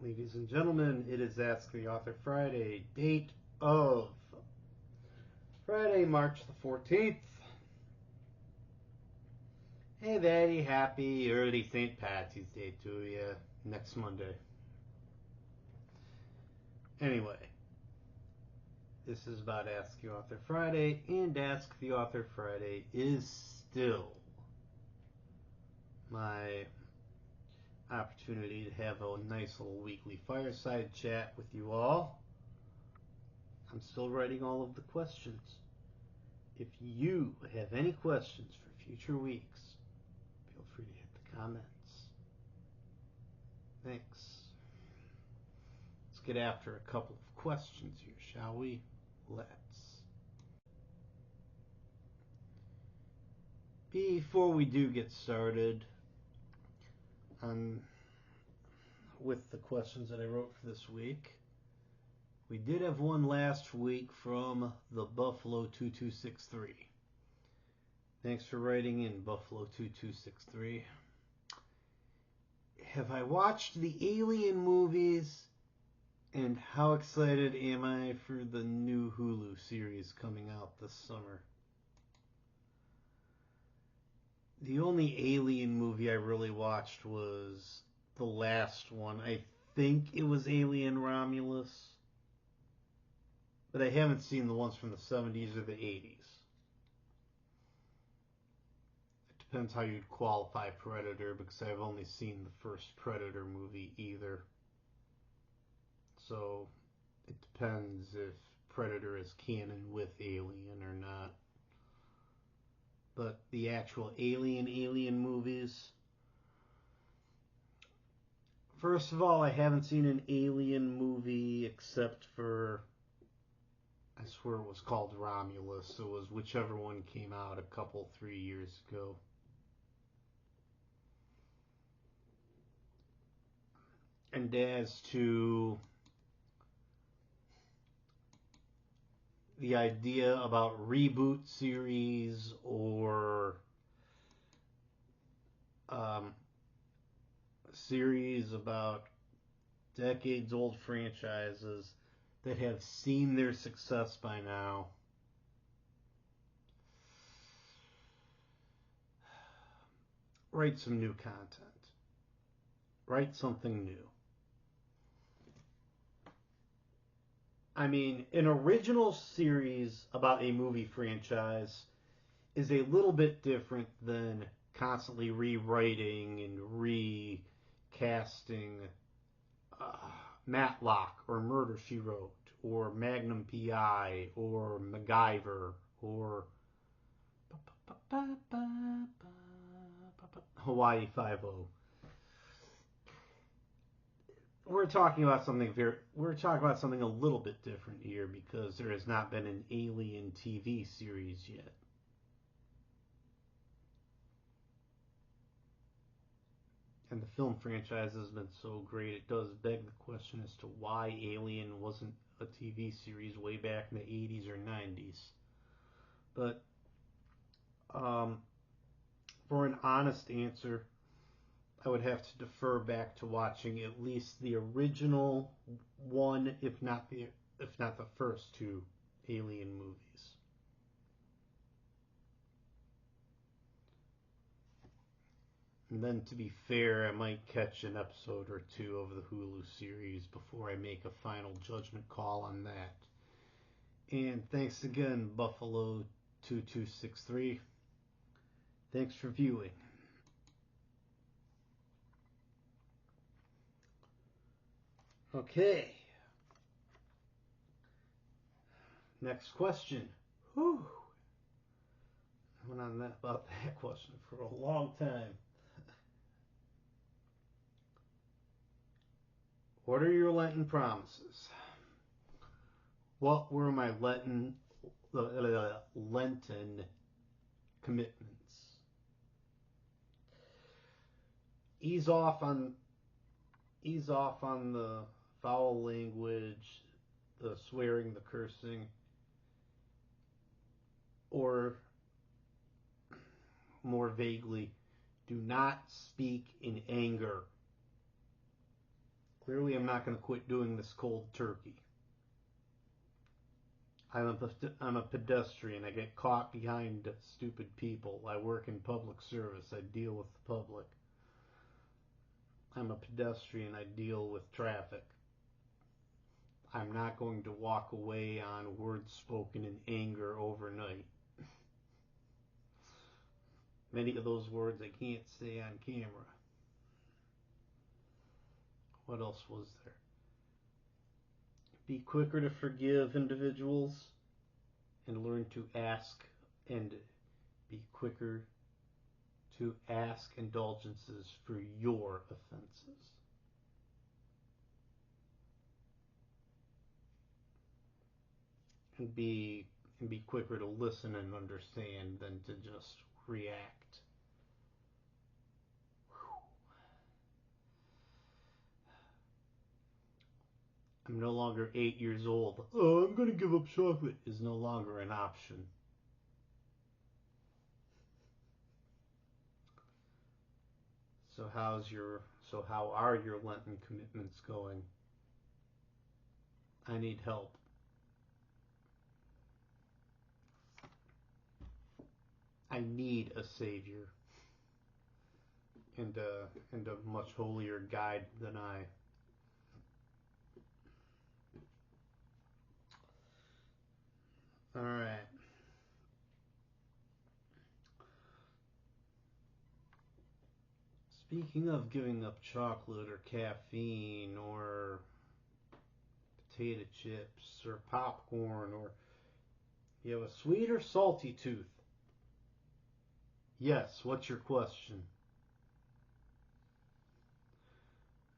Ladies and gentlemen, it is Ask the Author Friday, date of Friday, March the 14th. Hey there, happy early St. Patty's Day to you next Monday. Anyway, this is about Ask the Author Friday, and Ask the Author Friday is still my opportunity to have a nice little weekly fireside chat with you all. I'm still writing all of the questions. If you have any questions for future weeks, feel free to hit the comments. Thanks. Let's get after a couple of questions here, shall we? Let's. Before we do get started with the questions that I wrote for this week, we did have one last week from the Buffalo 2263. Thanks for writing in, Buffalo 2263. Have I watched the Alien movies, and how excited am I for the new Hulu series coming out this summer? The only Alien movie I really watched was the last one. I think it was Alien Romulus, but I haven't seen the ones from the 70s or the 80s. It depends how you'd qualify Predator, because I've only seen the first Predator movie either. So it depends if Predator is canon with Alien or not. But the actual Alien movies, first of all, I haven't seen an Alien movie except for, I swear it was called Romulus. It was whichever one came out 3 years ago. And as to the idea about reboot series or series about decades old franchises that have seen their success by now, write some new content. Write something new. I mean, an original series about a movie franchise is a little bit different than constantly rewriting and recasting Matlock or Murder, She Wrote or Magnum P.I. or MacGyver or Hawaii Five-0. We're talking about something a little bit different here, because there has not been an Alien TV series yet. And the film franchise has been so great, it does beg the question as to why Alien wasn't a TV series way back in the 80s or 90s. But for an honest answer, I would have to defer back to watching at least the original one, if not the first two Alien movies. And then, to be fair, I might catch an episode or two of the Hulu series before I make a final judgment call on that. And thanks again, Buffalo 2263. Thanks for viewing. Okay. Next question. Whew. I went on about that question for a long time. What are your Lenten promises? What were my Lenten commitments? Ease off on the foul language, the swearing, the cursing, or more vaguely, do not speak in anger. Clearly, I'm not going to quit doing this cold turkey. I'm a pedestrian. I get caught behind stupid people. I work in public service. I deal with the public. I'm a pedestrian. I deal with traffic. I'm not going to walk away on words spoken in anger overnight. Many of those words I can't say on camera. What else was there? Be quicker to forgive individuals and learn to ask and be quicker to ask indulgences for your offenses. And be quicker to listen and understand than to just react. I'm no longer 8 years old. Oh, I'm going to give up chocolate is no longer an option. So how are your Lenten commitments going? I need help. I need a savior and a much holier guide than I. All right. Speaking of giving up chocolate or caffeine or potato chips or popcorn, or you have a sweet or salty tooth? Yes, what's your question?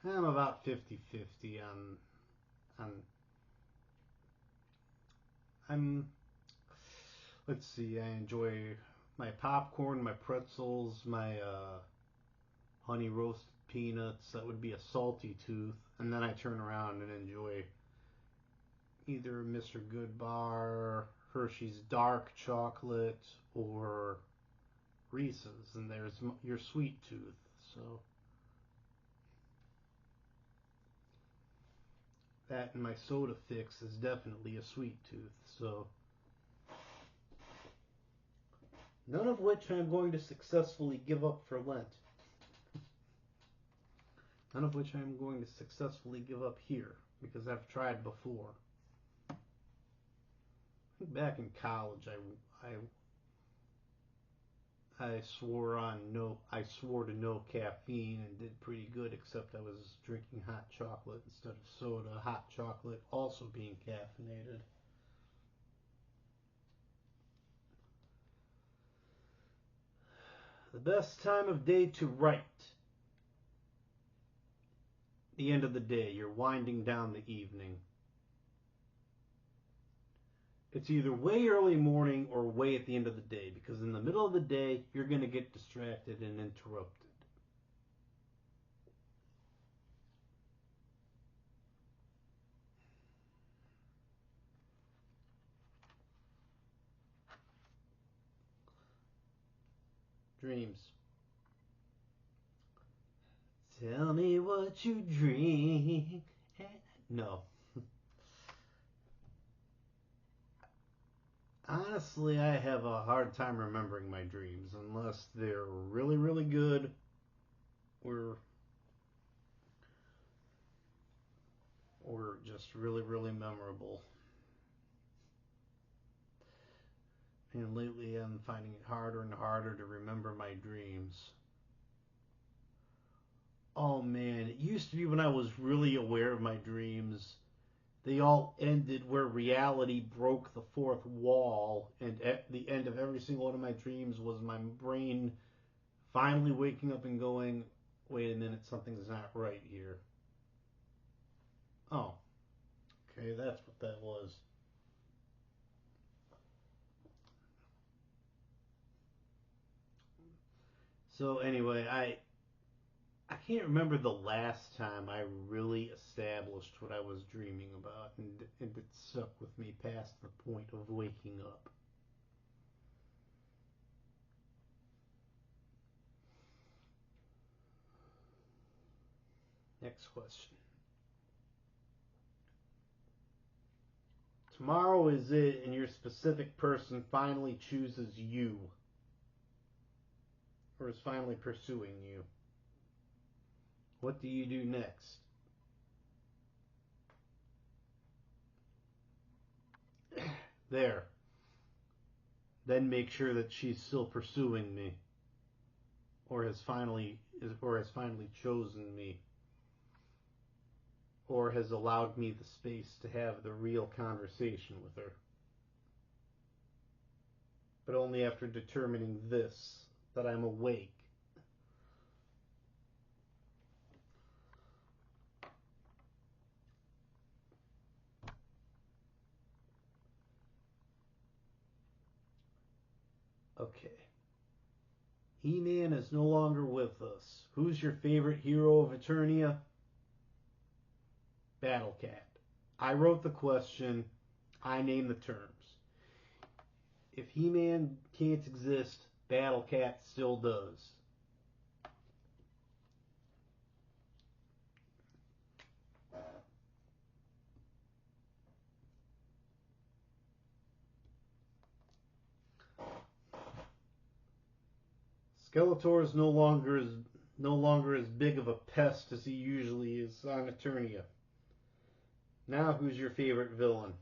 I'm about 50-50 on I'm let's see, I enjoy my popcorn, my pretzels, my honey roasted peanuts. That would be a salty tooth. And then I turn around and enjoy either Mr. Goodbar, Hershey's dark chocolate, or Reese's. And there's your sweet tooth. So that and my soda fix is definitely a sweet tooth. So none of which I'm going to successfully give up for Lent. None of which I'm going to successfully give up here because I've tried before. Back in college, I swore to no caffeine and did pretty good, except I was drinking hot chocolate instead of soda. Hot chocolate also being caffeinated. The best time of day to write. The end of the day. You're winding down the evening. It's either way early morning or way at the end of the day, because in the middle of the day, you're going to get distracted and interrupted. Dreams. Tell me what you dream. No. Honestly, I have a hard time remembering my dreams unless they're really, really good or just really, really memorable. And lately I'm finding it harder and harder to remember my dreams. Oh man, it used to be when I was really aware of my dreams, they all ended where reality broke the fourth wall, and at the end of every single one of my dreams was my brain finally waking up and going, wait a minute, something's not right here. Oh, okay, that's what that was. So anyway, I can't remember the last time I really established what I was dreaming about, and it stuck with me past the point of waking up. Next question. tomorrow is it, and your specific person finally chooses you, or is finally pursuing you. What do you do next? There. Then make sure that she's still pursuing me, or has finally chosen me, or has allowed me the space to have the real conversation with her. But only after determining this, that I'm awake. Okay. He-Man is no longer with us. Who's your favorite hero of Eternia? Battle Cat. I wrote the question. I name the terms. If He-Man can't exist, Battle Cat still does. Skeletor is no longer as big of a pest as he usually is on Eternia. Now, who's your favorite villain?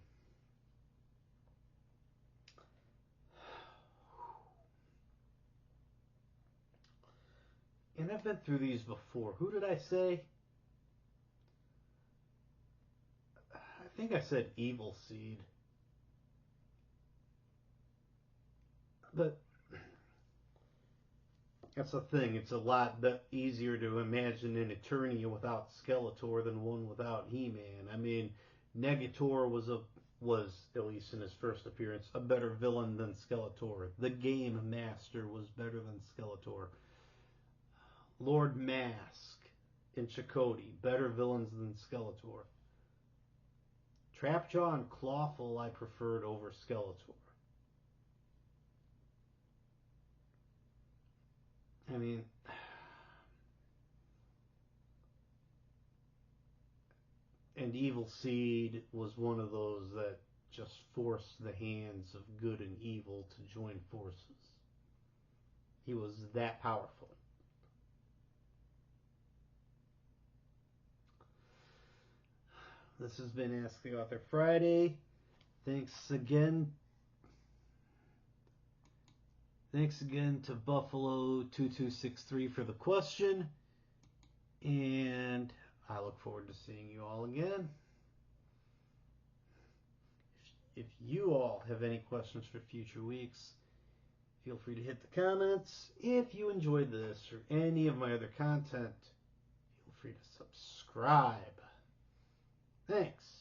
And I've been through these before. Who did I say? I think I said Evil Seed. But that's the thing. It's a lot easier to imagine an Eternia without Skeletor than one without He-Man. I mean, Negator was, at least in his first appearance, a better villain than Skeletor. The Game Master was better than Skeletor. Lord Mask and Chakotay, better villains than Skeletor. Trapjaw and Clawful I preferred over Skeletor. I mean, and Evil Seed was one of those that just forced the hands of good and evil to join forces. He was that powerful. This has been Ask the Author Friday. Thanks again to Buffalo2263 for the question. And I look forward to seeing you all again. If you all have any questions for future weeks, feel free to hit the comments. If you enjoyed this or any of my other content, feel free to subscribe. Thanks.